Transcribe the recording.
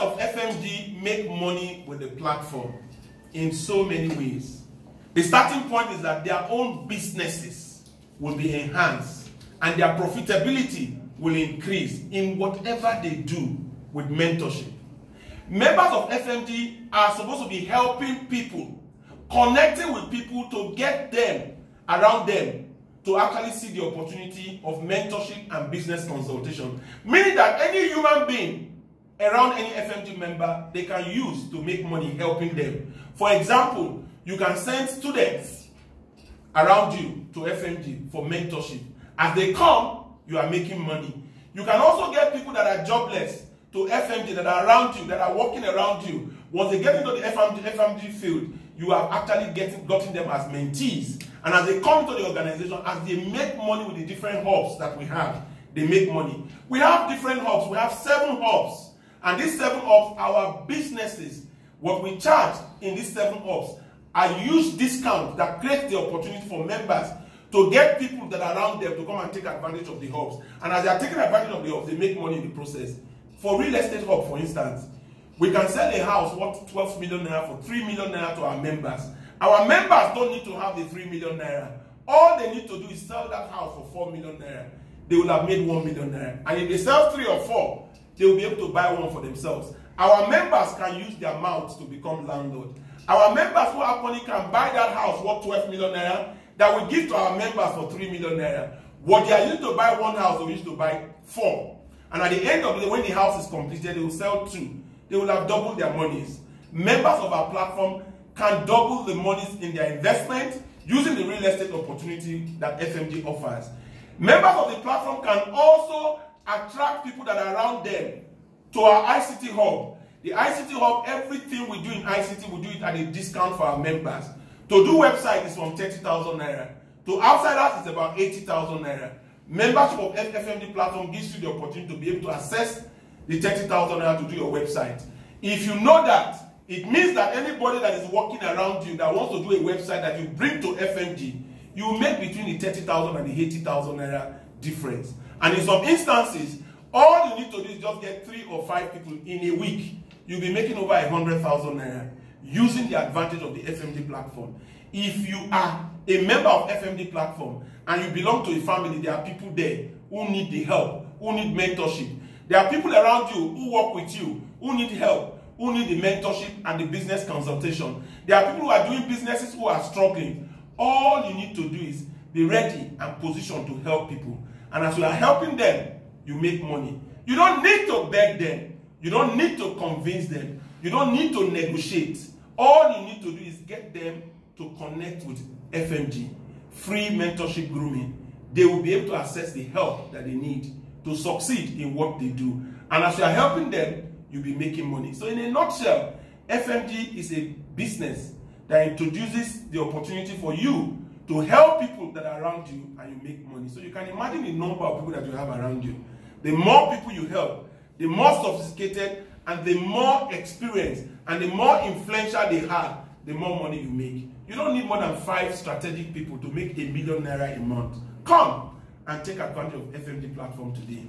of FMG make money with the platform in so many ways. The starting point is that their own businesses will be enhanced and their profitability will increase in whatever they do with mentorship. Members of FMG are supposed to be helping people, connecting with people to get them around them to actually see the opportunity of mentorship and business consultation. Meaning that any human being around any FMG member, they can use to make money helping them. For example, you can send students around you to FMG for mentorship. As they come, you are making money. You can also get people that are jobless to FMG that are around you, that are working around you. Once they get into the FMG field, you have actually gotten them as mentees. And as they come into the organization, as they make money with the different hubs that we have, they make money. We have different hubs. We have 7 hubs. And these 7 hubs, our businesses, what we charge in these 7 hubs are huge discounts that create the opportunity for members to get people that are around them to come and take advantage of the hubs. And as they are taking advantage of the hubs, they make money in the process. For real estate hub, for instance, we can sell a house worth 12 million naira for 3 million naira to our members. Our members don't need to have the 3 million naira. All they need to do is sell that house for 4 million naira. They will have made 1 million naira. And if they sell 3 or 4, they will be able to buy one for themselves. Our members can use their mouths to become landlord. Our members who actually can buy that house worth 12 million naira that we give to our members for 3 million naira. What they are used to buy one house, they used to buy 4. And at the end of the day, when the house is completed, they will sell 2. They will have doubled their monies. Members of our platform can double the monies in their investment using the real estate opportunity that FMG offers. Members of the platform can also attract people that are around them to our ICT hub. The ICT hub, everything we do in ICT, we do it at a discount for our members. To do website is from 30,000 naira. To outsiders, it's about 80,000 naira. Membership of FMG platform gives you the opportunity to be able to access the 30,000 naira to do your website. If you know that, it means that anybody that is working around you that wants to do a website that you bring to FMG, you will make between the 30,000 and the 80,000 naira difference. And in some instances, all you need to do is just get 3 or 5 people in a week. You'll be making over 100,000 naira using the advantage of the FMG platform. If you are a member of FMG platform and you belong to a family, there are people there who need the help, who need mentorship. There are people around you who work with you, who need help, who need the mentorship and the business consultation. There are people who are doing businesses who are struggling. All you need to do is be ready and positioned to help people. And as you are helping them, you make money. You don't need to beg them. You don't need to convince them. You don't need to negotiate. All you need to do is get them to connect with FMG. Free mentorship grooming. They will be able to access the help that they need to succeed in what they do. And as you are helping them, you'll be making money. So in a nutshell, FMG is a business that introduces the opportunity for you to help people that are around you and you make money. So you can imagine the number of people that you have around you. The more people you help, the more sophisticated and the more experienced and the more influential they have, the more money you make. You don't need more than 5 strategic people to make 1 million naira a month. Come and take advantage of FMG platform today.